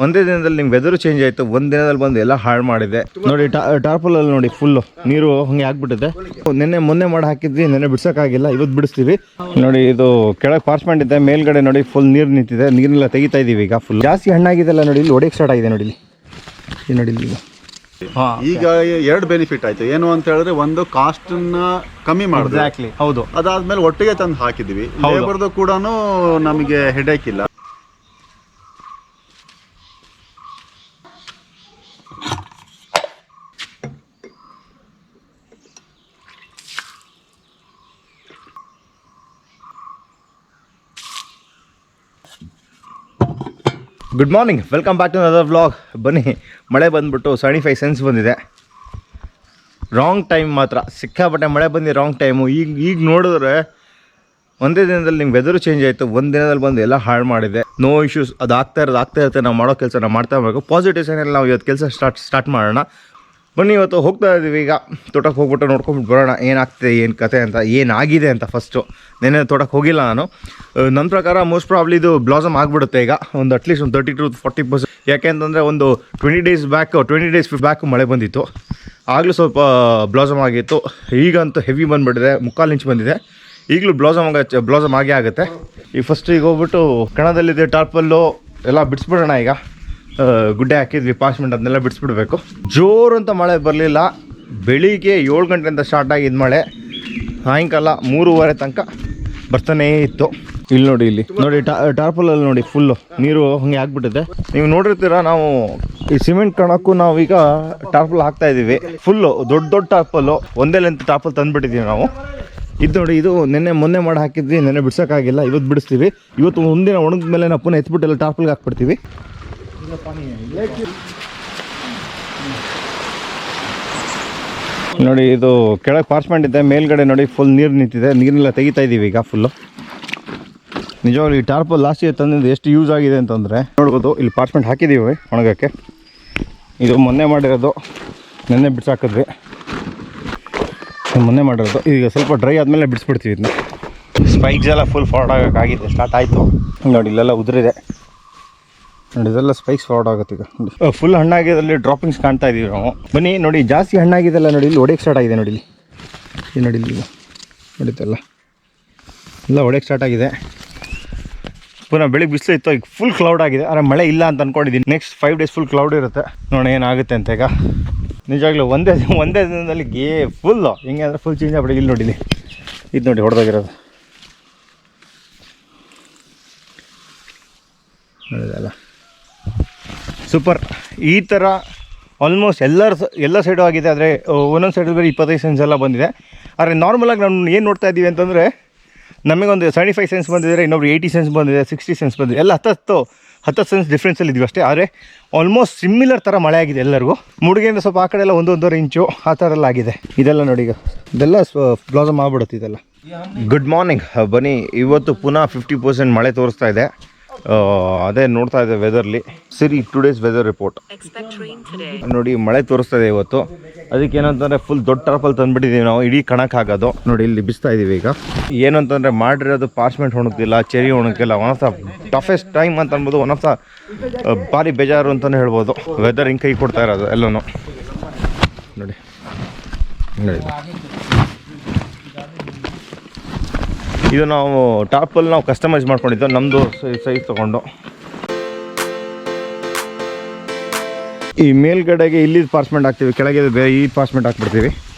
ಒಂದೇ ದಿನದಲ್ಲಿ ನಿಮ್ಗೆ ವೆದರು ಚೇಂಜ್ ಆಯಿತು, ಒಂದು ದಿನದಲ್ಲಿ ಬಂದು ಎಲ್ಲ ಹಾಳು ಮಾಡಿದೆ ನೋಡಿ. ಟಾರ್ಪಲಲ್ಲಿ ನೋಡಿ ಫುಲ್ಲು ನೀರು ಹಂಗೆ ಆಗ್ಬಿಟ್ಟಿದೆ. ಮೊನ್ನೆ ಮಾಡಿ ಹಾಕಿದ್ವಿ, ನೆನ್ನೆ ಬಿಡ್ಸೋಕ್ಕಾಗಿಲ್ಲ, ಇವತ್ತು ಬಿಡಿಸ್ತೀವಿ ನೋಡಿ. ಇದು ಕೆಳಗೆ ಪಾರ್ಚ್ಮೆಂಟ್ ಇದೆ, ಮೇಲ್ಗಡೆ ನೋಡಿ ಫುಲ್ ನೀರು ನಿಂತಿದೆ, ನೀರನ್ನೆಲ್ಲ ತೆಗಿತಾ ಇದೀವಿ ಈಗ. ಫುಲ್ ಜಾಸ್ತಿ ಹಣ್ಣಾಗಿದೆಲ್ಲ ನೋಡಿ, ಇಲ್ಲಿ ಹೊಡೆಯಕ್ಕೆ ಸ್ಟಾರ್ಟ್ ಆಗಿದೆ ನೋಡಿ, ಇಲ್ಲಿ ನೋಡಿ ಇಲ್ಲಿ. ಈಗ ಎರಡು ಬೆನಿಫಿಟ್ ಆಯ್ತು. ಏನು ಅಂತ ಹೇಳಿದ್ರೆ, ಒಂದು ಕಾಸ್ಟ್ ಕಮ್ಮಿ ಮಾಡಿದ್ವಿ. ಎಕ್ಸಾಕ್ಟ್ಲಿ, ಹೌದು. ಅದಾದ್ಮೇಲೆ ಒಟ್ಟಿಗೆ ತಂದು ಹಾಕಿದ್ವಿ, ಲೇಬರ್ದು ಕೂಡ ನಮಗೆ ಹೆಡೇಕ್ ಇಲ್ಲ. Good morning, welcome back to other vlog. ಬನ್ನಿ, ಮಳೆ ಬಂದ್ಬಿಟ್ಟು 75 ಸೆನ್ಸ್ ಬಂದಿದೆ. ರಾಂಗ್ ಟೈಮ್ ಮಾತ್ರ, ಸಿಕ್ಕಾಪಟ್ಟೆ ಮಳೆ ಬಂದು ರಾಂಗ್ ಟೈಮು. ಈಗ ನೋಡಿದ್ರೆ ಒಂದೇ ದಿನದಲ್ಲಿ ನಿಮ್ಗೆ ವೆದರು ಚೇಂಜ್ ಆಯಿತು, ಒಂದು ದಿನದಲ್ಲಿ ಬಂದು ಎಲ್ಲ ಹಾಳು ಮಾಡಿದೆ. ನೋ ಇಶ್ಯೂಸ್, ಅದು ಆಗ್ತಾ ಇರುತ್ತೆ. ನಾವು ಮಾಡೋ ಕೆಲಸ ನಾವು ಮಾಡ್ತಾ ಇರಬೇಕು. ಪಾಸಿಟಿವ್ ಸೈನಲ್ಲಿ ನಾವು ಇವತ್ತು ಕೆಲಸ ಸ್ಟಾರ್ಟ್ ಮಾಡೋಣ. ಬನ್ನಿ, ಇವತ್ತು ಹೋಗ್ತಾ ಇದ್ದೀವಿ. ಈಗ ತೋಟಕ್ಕೆ ಹೋಗ್ಬಿಟ್ಟು ನೋಡ್ಕೊಂಬಿಟ್ಟು ಬರೋಣ ಏನಾಗ್ತಿದೆ, ಏನು ಕತೆ ಅಂತ, ಏನಾಗಿದೆ ಅಂತ. ಫಸ್ಟು ನೆನ್ನೆ ತೋಟಕ್ಕೆ ಹೋಗಿಲ್ಲ ನಾನು. ನನ್ನ ಪ್ರಕಾರ ಮೋಸ್ಟ್ ಪ್ರಾಬ್ಲಿ ಇದು ಬ್ಲಾಸಮ್ ಆಗಿಬಿಡುತ್ತೆ ಈಗ, ಒಂದು ಅಟ್ಲೀಸ್ಟ್ ಒಂದು 30 to 40%. ಯಾಕೆಂತಂದರೆ ಒಂದು 20 ಡೇಸ್ ಬ್ಯಾಕ್ ಮಳೆ ಬಂದಿತ್ತು, ಆಗಲೂ ಸ್ವಲ್ಪ ಬ್ಲಾಸಮ್ ಆಗಿತ್ತು. ಈಗಂತೂ ಹೆವಿ ಬಂದುಬಿಟ್ಟಿದೆ, 3/4 ಇಂಚ್ ಬಂದಿದೆ. ಈಗಲೂ ಬ್ಲಾಸಮ್ ಆಗೇ ಆಗುತ್ತೆ. ಈಗ ಫಸ್ಟ್ ಈಗ ಹೋಗ್ಬಿಟ್ಟು ಕಣದಲ್ಲಿದೆ ಟಾರ್ಪಲ್ಲು ಎಲ್ಲ ಬಿಡಿಸ್ಬಿಡೋಣ. ಈಗ ಗುಡ್ಡೆ ಹಾಕಿದ್ವಿ, ಪಾರ್ಚ್ಮೆಂಟ್ ಅದನ್ನೆಲ್ಲ ಬಿಡಿಸ್ಬಿಡ್ಬೇಕು. ಜೋರು ಅಂತ ಮಳೆ ಬರಲಿಲ್ಲ. ಬೆಳಿಗ್ಗೆ 7 ಗಂಟೆಯಿಂದ ಸ್ಟಾರ್ಟ್ ಆಗಿದ್ದು ಮಳೆ, ಸಾಯಂಕಾಲ 3:30 ತನಕ ಬರ್ತಾನೇ ಇತ್ತು. ಇಲ್ಲಿ ನೋಡಿ ಟಾರ್ಪಲಲ್ಲಿ ನೋಡಿ ಫುಲ್ಲು ನೀರು ಹಂಗೆ ಆಗ್ಬಿಟ್ಟಿದೆ. ನೀವು ನೋಡಿರ್ತೀರ, ನಾವು ಈ ಸಿಮೆಂಟ್ ಕಣಕ್ಕೂ ನಾವೀಗ ಟಾರ್ಪಲ್ ಹಾಕ್ತಾ ಇದ್ದೀವಿ. ಫುಲ್ಲು ದೊಡ್ಡ ಟಾರ್ಪಲ್ಲು, ಒಂದೇ ಲೆಂತ್ ಟಾರ್ಪಲ್ ತಂದುಬಿಟ್ಟಿದ್ದೀವಿ ನಾವು. ಇದು ನೋಡಿ, ಇದು ಮೊನ್ನೆ ಮಾಡಿ ಹಾಕಿದ್ವಿ, ನೆನ್ನೆ ಬಿಡ್ಸೋಕ್ಕಾಗಿಲ್ಲ, ಇವತ್ತು ಬಿಡಿಸ್ತೀವಿ. ಇವತ್ತು ಒಂದಿನ ಒಣಗಿದ ಮೇಲೆ ನಾವು ಪುನಃ ಎತ್ಬಿಟ್ಟೆಲ್ಲ ಟಾರ್ಪಲ್ಗೆ ಹಾಕ್ಬಿಡ್ತೀವಿ. ನೋಡಿ, ಇದು ಕೆಳಗೆ ಪಾರ್ಚ್ಮೆಂಟ್ ಇದೆ, ಮೇಲ್ಗಡೆ ನೋಡಿ ಫುಲ್ ನೀರು ನಿಂತಿದೆ, ನೀರನ್ನೆಲ್ಲ ತೆಗಿತಾ ಇದ್ದೀವಿ ಈಗ ಫುಲ್ಲು. ನಿಜವಾಗ್ಲೂ ಈ ಟಾರ್ಪಲ್ ಲಾಸ್ಟ್ ಇಯರ್ ತಂದಿದ್ದು ಎಷ್ಟು ಯೂಸ್ ಆಗಿದೆ ಅಂತಂದರೆ ನೋಡ್ಬೋದು. ಇಲ್ಲಿ ಪಾರ್ಚ್ಮೆಂಟ್ ಹಾಕಿದ್ದೀವಿ ಒಣಗೋಕ್ಕೆ. ಇದು ಮೊನ್ನೆ ಮಾಡಿರೋದು, ನೆನ್ನೆ ಬಿಡ್ಸಾಕಿದ್ವಿ. ಮೊನ್ನೆ ಮಾಡಿರೋದು, ಈಗ ಸ್ವಲ್ಪ ಡ್ರೈ ಆದಮೇಲೆ ಬಿಡಿಸ್ಬಿಡ್ತೀವಿ ಇದನ್ನ. ಸ್ಪೈಕ್ಸ್ ಎಲ್ಲ ಫುಲ್ ಫಾರ್ವರ್ಡ್ ಆಗೋಕ್ಕಾಗಿದೆ, ಸ್ಟಾರ್ಟ್ ಆಯಿತು ನೋಡಿ. ಇಲ್ಲೆಲ್ಲ ಉದುರಿದೆ ನೋಡಿ, ಇದೆಲ್ಲ ಸ್ಪೈಕ್ಸ್ ಫಾರ್ವರ್ಡ್ ಆಗುತ್ತೆ ಈಗ. ಫುಲ್ ಹಣ್ಣಾಗಿದ್ದಲ್ಲಿ ಡ್ರಾಪಿಂಗ್ಸ್ ಕಾಣ್ತಾ ಇದ್ದೀವಿ ನಾವು. ಬನ್ನಿ ನೋಡಿ, ಜಾಸ್ತಿ ಹಣ್ಣಾಗಿದೆಲ್ಲ ನೋಡಿ, ಇಲ್ಲಿ ಹೊಡೆಯಕ್ಕೆ ಸ್ಟಾರ್ಟ್ ಆಗಿದೆ ನೋಡಿ, ಇಲ್ಲಿ ನೋಡಿ ಇಲ್ಲಿ ಹೊಡಿತಲ್ಲ, ಎಲ್ಲ ಹೊಡೆಯಕ್ಕೆ ಸ್ಟಾರ್ಟ್ ಆಗಿದೆ. ಪುನಃ ಬೆಳಿಗ್ಗೆ ಬಿಸಿಲು ಇತ್ತು, ಈಗ ಫುಲ್ ಕ್ಲೌಡ್ ಆಗಿದೆ. ಆದರೆ ಮಳೆ ಇಲ್ಲ ಅಂತ ಅಂದ್ಕೊಂಡಿದ್ದೀನಿ. ನೆಕ್ಸ್ಟ್ 5 ಡೇಸ್ ಫುಲ್ ಕ್ಲೌಡ್ ಇರುತ್ತೆ, ನೋಡಿ ಏನಾಗುತ್ತೆ ಅಂತ. ಈಗ ನಿಜವಾಗ್ಲೂ ಒಂದೇ ದಿನದಲ್ಲಿ ಫುಲ್ಲು ಹೆಂಗೆ ಅಂದರೆ ಫುಲ್ ಚೇಂಜ್ ಆಗ್ಬಿಡಿ. ಇಲ್ಲಿ ನೋಡಿ, ಇದು ನೋಡಿ ಹೊಡೆದೋಗಿರೋದು ನೋಡಿದಲ್ಲ, ಸೂಪರ್. ಈ ಥರ ಆಲ್ಮೋಸ್ಟ್ ಎಲ್ಲ ಸೈಡು ಆಗಿದೆ. ಆದರೆ ಒಂದೊಂದು ಸೈಡಲ್ಲಿ ಬೇರೆ 25 ಸೆನ್ಸ್ ಎಲ್ಲ ಬಂದಿದೆ. ಆದರೆ ನಾರ್ಮಲಾಗಿ ನಾವು ಏನು ನೋಡ್ತಾ ಇದ್ದೀವಿ ಅಂತಂದರೆ, ನಮಗೊಂದು 75 ಸೆನ್ಸ್ ಬಂದಿದೆ, ಇನ್ನೊಬ್ರು 80 ಸೆನ್ಸ್ ಬಂದಿದೆ, 60 ಸೆನ್ಸ್ ಬಂದಿದೆ. ಎಲ್ಲ 10 ಸೆನ್ಸ್ ಡಿಫ್ರೆನ್ಸಲ್ಲಿ ಇದ್ವಿ ಅಷ್ಟೇ. ಆದರೆ ಆಲ್ಮೋಸ್ಟ್ ಸಿಮಿಲರ್ ಥರ ಮಳೆ ಆಗಿದೆ ಎಲ್ಲರಿಗೂ. ಮುಡುಗೆಯಿಂದ ಸ್ವಲ್ಪ ಆ ಕಡೆ ಎಲ್ಲ 1-1.5 ಇಂಚು ಆ ಥರ ಎಲ್ಲ ಆಗಿದೆ. ಇದೆಲ್ಲ ನೋಡಿ, ಈಗ ಇದೆಲ್ಲ ಬ್ಲಾಸಮ್ ಆಗ್ಬಿಡುತ್ತೆ ಇದೆಲ್ಲ. ಗುಡ್ ಮಾರ್ನಿಂಗ್, ಬನ್ನಿ. ಇವತ್ತು ಪುನಃ 50% ಮಳೆ ತೋರಿಸ್ತಾ ಇದೆ. ಅದೇ ನೋಡ್ತಾ ಇದೆ ವೆದರ್ಲಿ. ಸರಿ, 2 days ವೆದರ್ ರಿಪೋರ್ಟ್ ನೋಡಿ. ಮಳೆ ತೋರಿಸ್ತಾ ಇದೆ ಇವತ್ತು. ಅದಕ್ಕೆ ಏನಂತಂದರೆ ಫುಲ್ ದೊಡ್ಡ ಟಾರ್ಪಲ್ ತಂದುಬಿಟ್ಟಿದ್ದೀವಿ ನಾವು, ಇಡೀ ಕಣಕ್ಕಾಗೋದು ನೋಡಿ. ಇಲ್ಲಿ ಬಿಸ್ತಾ ಇದ್ದೀವಿ ಈಗ. ಏನಂತಂದರೆ ಮಾಡಿರೋದು ಪಾರ್ಚ್ಮೆಂಟ್ ಒಣಗ್ತಿಲ್ಲ, ಚೆರಿ ಒಣಗ್ತಿಲ್ಲ. One of the toughest time ಅಂತ ಅನ್ಬೋದು, ಒನ್ ಆಫ್ ದ ಭಾರಿ ಬೇಜಾರು ಅಂತಲೇ ಹೇಳ್ಬೋದು. ವೆದರ್ ಹಿಂಗೆ ಕೈ ಕೊಡ್ತಾ ಇರೋದು ಎಲ್ಲನೂ ನೋಡಿ. ಇದು ನಾವು ಟಾಪಲ್ಲಿ ನಾವು ಕಸ್ಟಮೈಸ್ ಮಾಡ್ಕೊಂಡಿದ್ದು, ನಮ್ಮದು ಸೈಜ್ ತೊಗೊಂಡು. ಈ ಮೇಲ್ಗಡೆಗೆ ಇಲ್ಲಿ ಪಾರ್ಚ್ಮೆಂಟ್ ಹಾಕ್ತೀವಿ, ಕೆಳಗೆ ಬೇರೆ ಈ ಪಾರ್ಚ್ಮೆಂಟ್ ಹಾಕ್ಬಿಡ್ತೀವಿ.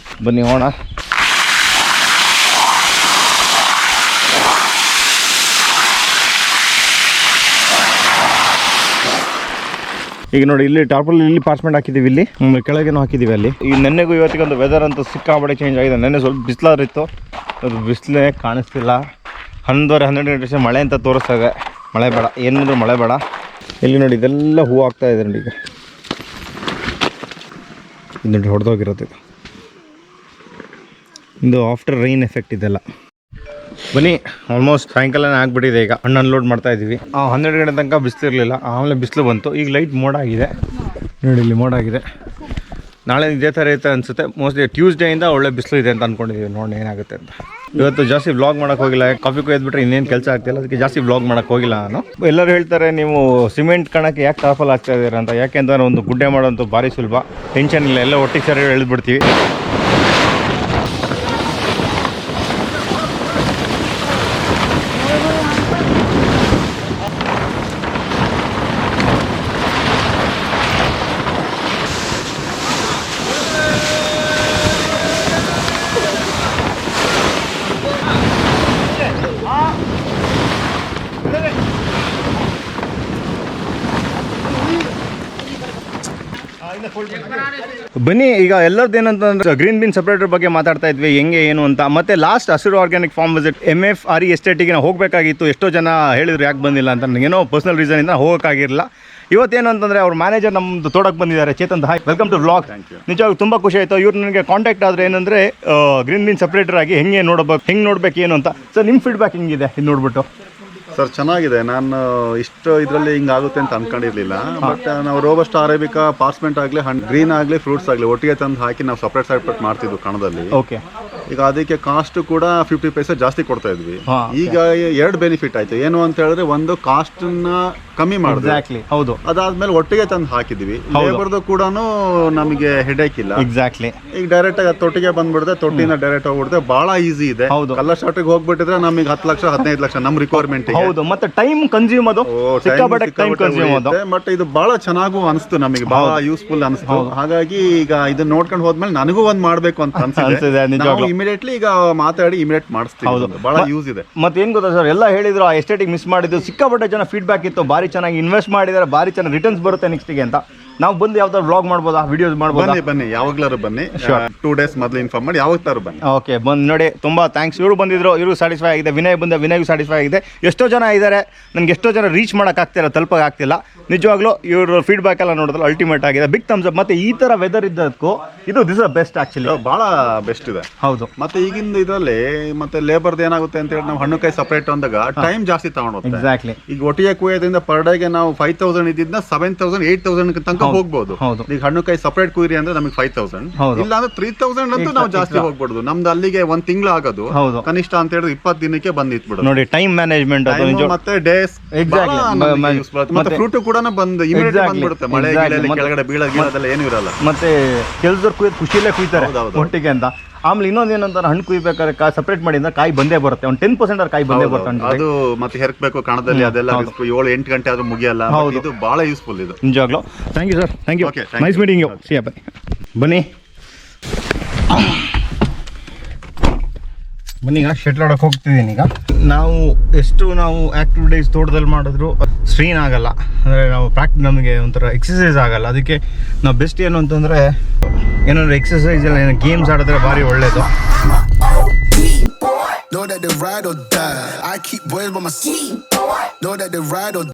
ಬನ್ನಿ ಹೋಣ. ಈಗ ನೋಡಿ, ಇಲ್ಲಿ ಟಾರ್ಪಲ್ ಇಲ್ಲಿ ಪಾರ್ಚ್ಮೆಂಟ್ ಹಾಕಿದ್ದೀವಿ, ಇಲ್ಲಿ ಕೆಳಗೇನು ಹಾಕಿದ್ದೀವಿ ಅಲ್ಲಿ. ಈ ನೆನ್ನೆಗೂ ಇವತ್ತಿಗೊಂದು ವೆದರ್ ಅಂತೂ ಸಿಕ್ಕಾಪಟ್ಟೆ ಚೇಂಜ್ ಆಗಿದೆ. ನೆನ್ನೆ ಸ್ವಲ್ಪ ಬಿಸಿಲಾರಿತ್ತು, ಅದು ಬಿಸಿಲೇ ಕಾಣಿಸ್ತಿಲ್ಲ. 11-12 ಗಂಟೆ ಮಳೆ ಅಂತ ತೋರಿಸ್ತಾ ಇದೆ. ಮಳೆ ಬೇಡ, ಏನಾದರೂ ಮಳೆ ಬೇಡ. ಇಲ್ಲಿ ನೋಡಿ, ಇದೆಲ್ಲ ಹೂವು ಆಗ್ತಾ ಇದೆ ನೋಡಿ. ಈಗ ಇದು ನೋಡಿ ಹೊಡೆದೋಗಿರೋದು, ಇದು ಆಫ್ಟರ್ ರೈನ್ ಎಫೆಕ್ಟ್ ಇದೆಲ್ಲ. ಬನ್ನಿ, ಆಲ್ಮೋಸ್ಟ್ ಸಾಯಂಕಾಲನೇ ಆಗಿಬಿಟ್ಟಿದೆ. ಈಗ ಹಣ್ಣು ಅನ್ಲೋಡ್ ಮಾಡ್ತಾ ಇದ್ದೀವಿ. 12 ಗಂಟೆ ತನಕ ಬಿಸಿಲಿರಲಿಲ್ಲ, ಆಮೇಲೆ ಬಿಸಿಲು ಬಂತು. ಈಗ ಲೈಟ್ ಮೋಡ ಆಗಿದೆ ನೋಡಿ, ಇಲ್ಲಿ ಮೋಡ ಆಗಿದೆ. ನಾಳೆ ಇದೇ ಥರ ಇರುತ್ತೆ ಅನಿಸುತ್ತೆ. ಮೋಸ್ಟ್ಲಿ ಟ್ಯೂಸ್ಡೇಯಿಂದ ಒಳ್ಳೆ ಬಿಸಿಲು ಇದೆ ಅಂತ ಅಂದ್ಕೊಂಡಿದ್ದೀವಿ. ನೋಡಿ ಏನಾಗುತ್ತೆ ಅಂತ. ಇವತ್ತು ಜಾಸ್ತಿ ವ್ಲಾಗ್ ಮಾಡೋಕೆ ಹೋಗಿಲ್ಲ, ಕಾಫಿ ಕುಯ್ದ್ಬಿಟ್ರೆ ಇನ್ನೇನು ಕೆಲಸ ಆಗ್ತಿಲ್ಲ, ಅದಕ್ಕೆ ಜಾಸ್ತಿ ವ್ಲಾಗ್ ಮಾಡೋಕೆ ಹೋಗಿಲ್ಲ ನಾನು. ಎಲ್ಲರೂ ಹೇಳ್ತಾರೆ ನೀವು ಸಿಮೆಂಟ್ ಕಣಕ್ಕೆ ಯಾಕೆ ಟಾರ್ಪಲ್ ಆಗ್ತಾ ಇದ್ದೀರಾ ಅಂತ. ಯಾಕೆಂದ್ರೆ ಒಂದು ಗುಡ್ಡೆ ಮಾಡೋಂಥ ಭಾರಿ ಸುಲಭ, ಟೆನ್ಷನ್ ಇಲ್ಲ, ಎಲ್ಲ ಒಟ್ಟಿಗೆ ಸರಿ ಎಳೆದ್ಬಿಡ್ತೀವಿ. ಬನ್ನಿ, ಈಗ ಎಲ್ಲರದ್ದು ಏನಂತಂದ್ರೆ ಗ್ರೀನ್ ಬಿನ್ ಸಪ್ರೇಟರ್ ಬಗ್ಗೆ ಮಾತಾಡ್ತಾ ಇದ್ವಿ, ಹೆಂಗೆ ಏನು ಅಂತ. ಮತ್ತೆ ಲಾಸ್ಟ್ ಹಸಿರು ಆರ್ಗ್ಯಾನಿಕ್ ಫಾರ್ಮ್ ವಿಸಿಟ್ MFRE ಎಸ್ಟೇಟಿಗೆ ನಾವು ಹೋಗಬೇಕಾಗಿತ್ತು. ಎಷ್ಟೋ ಜನ ಹೇಳಿದ್ರು ಯಾಕೆ ಬಂದಿಲ್ಲ ಅಂತ. ನನಗೇನೋ ಪರ್ಸನಲ್ ರೀಸನಿಂದ ಹೋಗೋಕ್ಕಾಗಿರಲಿಲ್ಲ. ಇವತ್ತೇನು ಅಂತಂದರೆ ಅವ್ರ ಮ್ಯಾನೇಜರ್ ನಮ್ಮದು ತೋಟಕ್ಕೆ ಬಂದಿದ್ದಾರೆ, Chetan. Hi, welcome to vlog. ನಿಜವಾಗಿ ತುಂಬ ಖುಷಿ ಆಯಿತು. ಇವ್ರು ನನಗೆ ಕಾಂಟ್ಯಾಕ್ಟ್ ಆದರೆ ಏನಂದರೆ ಗ್ರೀನ್ ಬಿನ್ ಸಪ್ರೇಟರ್ ಆಗಿ ಹೆಂಗೆ ನೋಡ್ಬೇಕು ಏನು ಅಂತ. ಸರ್, ನಿಮ್ಮ ಫೀಡ್ಬ್ಯಾಕ್ ಹೆಂಗಿದೆ ಇದು ನೋಡ್ಬಿಟ್ಟು? ಸರ್ ಚೆನ್ನಾಗಿದೆ. ನಾನು ಇಷ್ಟು ಇದರಲ್ಲಿ ಹಿಂಗಾಗುತ್ತೆ ಅಂತ ಅನ್ಕೊಂಡಿರ್ಲಿಲ್ಲ. ಬಟ್ ನಾವು ರೋಬಸ್ಟಾ ಅರೇಬಿಕಾ ಪಾರ್ಸ್ಮೆಂಟ್ ಆಗಲಿ ಗ್ರೀನ್ ಆಗಲಿ ಫ್ರೂಟ್ಸ್ ಆಗಲಿ ಒಟ್ಟಿಗೆ ತಂದು ಹಾಕಿ ನಾವು ಸಪ್ರೇಟ್ ಮಾಡ್ತಿದ್ವು ಕಣದಲ್ಲಿ. ಓಕೆ. ಈಗ ಅದಕ್ಕೆ ಕಾಸ್ಟ್ ಕೂಡ 50 ಪೈಸೆ ಜಾಸ್ತಿ ಕೊಡ್ತಾ ಇದ್ವಿ. ಈಗ 2 ಬೆನಿಫಿಟ್ ಆಯ್ತು. ಏನು ಅಂತ ಹೇಳಿದ್ರೆ, ಒಂದು ಕಾಸ್ಟ್ ನ ಕಮ್ಮಿ ಮಾಡಿದ್ವಿ. ಎಕ್ಸಾಕ್ಟ್ಲಿ, ಹೌದು. ಅದಾದ್ಮೇಲೆ ಒಟ್ಟಿಗೆ ತಂದು ಹಾಕಿದ್ವಿ. ಲೇಬರ್ದು ಕೂಡ ನಮಗೆ ಹೆಡೇಕ್ ಇಲ್ಲ. ಎಕ್ಸಾಕ್ಟ್ಲಿ. ಈಗ ಡೈರೆಕ್ಟ್ ಆಗಿ ತೊಟ್ಟಿಗೆ ಬಂದ್ಬಿಡುತ್ತೆ, ತೊಟ್ಟಿನ ಡೈರೆಕ್ಟ್ ಹೋಗ್ಬಿಡುತ್ತೆ. ಬಹಳ ಈಸಿ ಇದೆ. ಕಲರ್ ಶಾರ್ಟಿಗೆ ಹೋಗ್ಬಿಟ್ಟಿದ್ರೆ ನಮಗೆ 10 ಲಕ್ಷ 15 ಲಕ್ಷ ನಮ್ಮ ರಿಕ್ವೈರ್ಮೆಂಟ್. ಹೌದು, ಮತ್ತೆ ಟೈಮ್ ಕನ್ಸ್ಯೂಮ್ ಅದು ಟೈಮ್ ಕನ್ಸ್ಯೂಮ್ ಅದು. ಬಟ್ ಇದು ಬಹಳ ಚೆನ್ನಾಗೂ ಅನಿಸ್ತು ನಮಗೆ, ಬಹಳ ಯೂಸ್ಫುಲ್ ಅನಿಸ್ತು. ಹಾಗಾಗಿ ಈಗ ಇದನ್ನ ನೋಡ್ಕೊಂಡು ಹೋದ್ಮೇಲೆ ನನಗೂ ಒಂದ್ ಮಾಡ್ಬೇಕು ಅಂತ ಅನ್ಸಿದೆ. ಇಮಿಡಿಯೇಟ್ಲಿ ಈಗ ಮಾತಾಡಿ ಇಮಿಡಿಯೇಟ್ ಮಾಡಿಸ್ತೀವಿ. ಬಹಳ ಯೂಸ್ ಇದೆ. ಮತ್ತೆ ಏನ್ ಗೊತ್ತಾ ಸರ್, ಎಲ್ಲ ಹೇಳಿದ್ರು ಆ ಎಸ್ಟೇಟಿಗೆ ಮಿಸ್ ಮಾಡಿದ್ದು. ಸಿಕ್ಕಾಪಟ್ಟೆ ಜನ ಫೀಡ್ಬ್ಯಾಕ್ ಇತ್ತು, ಭಾರಿ ಚೆನ್ನಾಗಿ ಇನ್ವೆಸ್ಟ್ ಮಾಡಿದ್ದಾರೆ, ಭಾರಿ ಚೆನ್ನಾಗಿ ರಿಟರ್ನ್ಸ್ ಬರುತ್ತೆ ನೆಕ್ಸ್ಟ್ಗೆ ಅಂತ. ನಾವು ಬಂದು ಯಾವ್ದಾದ್ರು ವ್ಲಾಗ್ ಮಾಡ್ಬೋದಾ, ವಿಡಿಯೋಸ್ ಮಾಡ್ಬೋದಾ? ಬನ್ನಿ ಯಾವಾಗ್ಲಾರು ಬನ್ನಿ. 2 days ಮೊದಲು ಇನ್ಫಾರ್ಮ್ ಮಾಡಿ ಯಾವಾಗ ಬನ್ನಿ. ಓಕೆ, ಬಂದು ನೋಡಿ. ತುಂಬಾ ಥ್ಯಾಂಕ್ಸ್. ಇವರು ಬಂದಿದ್ರು, ಇವರು ಸ್ಯಾಟಿಸ್ಫೈ ಆಗಿದೆ. ವಿನಯ್ಗೂ ಸ್ಯಾಟಿಸ್ಫೈ ಆಗಿದೆ. ಎಷ್ಟೋ ಜನ ಇದ್ದಾರೆ, ನನಗೆ ಎಷ್ಟೋ ಜನ ರೀಚ್ ಮಾಡೋಕ್ಕಾಗ್ತಿಲ್ಲ, ತಲುಪೋಕ್ಕಾಗ್ತಿಲ್ಲ. ನಿಜವಾಗ್ಲೂ ಇವರು ಫೀಡ್ಬ್ಯಾಕ್ ಎಲ್ಲ ನೋಡಿದ್ರೆ ಅಲ್ಟಿಮೇಟ್ ಆಗಿದೆ. Big thumbs up. ಮತ್ತೆ ಈ ತರ ವೆದರ್ ಇದ್ದಕ್ಕೂ ದಿಸ್ ಇಸ್ ಬೆಸ್ಟ್ ಆಕ್ಚುಲಿ, ಬಹಳ ಬೆಸ್ಟ್ ಇದೆ. ಹೌದು. ಮತ್ತೆ ಈಗಿನ ಇದರಲ್ಲಿ ಮತ್ತೆ ಲೇಬರ್ದು ಏನಾಗುತ್ತೆ ಅಂತ ಹೇಳಿ, ನಾವು ಹಣ್ಣುಕಾಯಿ ಸಪರೇಟ್ ಅಂದಾಗ ಟೈಮ್ ಜಾಸ್ತಿ ತಗೊಂಡು. ಎಕ್ಸಾಕ್ಟ್ಲಿ. ಈಗ ಒಟ್ಟಿಗೆ ಕುಯ್ಯೋದ್ರಿಂದ ಪರ್ ಡೇಗೆ ನಾವು 5000 ಇದ್ದಿದ್ದ 7000 8000 ತನಕ ಹೋಗ್ಬೋದು. ಈಗ ಹಣ್ಣುಕಾಯಿ ಸಪರೇಟ್ ಕುಯ್ರಿ ಅಂದ್ರೆ ನಮಗೆ 5000, ಇಲ್ಲ ಅಂದ್ರೆ 3000 ಅಂತೂ ನಾವು ಜಾಸ್ತಿ ಹೋಗ್ಬಿಡುದು. ನಮ್ದು ಅಲ್ಲಿಗೆ 1 ತಿಂಗಳು ಆಗೋದು ಕನಿಷ್ಠ ಅಂತ ಹೇಳಿದ್ರೆ 20 ದಿನಕ್ಕೆ ಬಂದಿಟ್ಬಿಡೋದು. ನೋಡಿ, ಟೈಮ್ ಮ್ಯಾನೇಜ್ಮೆಂಟ್ ಮತ್ತೆ ಡೇಸ್. ಮತ್ತೆ ಫ್ರೂಟ್ ಕೂಡ ಬಂದು ಇಮಿಡಿಯೇಟ್ ಬಂದ್ಬಿಡುತ್ತೆ. ಮಳೆ ಕೆಳಗಡೆ ಬೀಳೋದೆಲ್ಲ ಏನು ಇರಲ್ಲ. ಮತ್ತೆ ಕೆಲಸದವ್ರು ಕುಯ್ಯೋದು ಖುಷಿಯಲ್ಲೇ ಕುಯ್ತಾರೆ ಒಟ್ಟಿಗೆ ಅಂತ. ಆಮೇಲೆ ಇನ್ನೊಂದು ಏನಂತಾರೆ, ಹಣ್ಣು ಕುಯ್ಬೇಕಾದ್ರೆ ಸಪರೇಟ್ ಮಾಡಿದ್ರೆ ಕಾಯಿ ಬಂದೇ ಬರುತ್ತೆ. ಒಂದು 10% ಕಾಯಿ ಬಂದೇ ಬರುತ್ತೆ. ಅದು ಮತ್ತೆ ಹೆರ್ಕ್ಬೇಕು ಕಣದಲ್ಲಿ, ಅದೆಲ್ಲ 7-8 ಗಂಟೆ ಆದ್ರೂ ಮುಗಿಯಲ್ಲ. ಇದು ಬಹಳ ಯೂಸ್ಫುಲ್ ಇದು ನಿಜವಾಗ್ಲೂ. Thank you sir, thank you. Nice meeting you. ಬನ್ನಿ ಈಗ ಶೆಟ್ಲ್ ಆಡೋಕೆ ಹೋಗ್ತಿದ್ದೀನಿ. ಈಗ ನಾವು ಆಕ್ಟಿವಿಟೀಸ್ ತೋಟದಲ್ಲಿ ಮಾಡಿದ್ರು ಸ್ಟ್ರೀನ್ ಆಗಲ್ಲ, ಅಂದರೆ ನಾವು ನಮಗೆ ಒಂಥರ ಎಕ್ಸಸೈಸ್ ಆಗಲ್ಲ. ಅದಕ್ಕೆ ನಾವು ಬೆಸ್ಟ್ ಏನು ಅಂತಂದರೆ, ಏನಾದ್ರು ಎಕ್ಸಸೈಸ್ ಎಲ್ಲ ಏನೋ ಗೇಮ್ಸ್ ಆಡಿದ್ರೆ ಭಾರಿ ಒಳ್ಳೇದು. Know that they ride or die. I keep boys by my side. Know that they ride or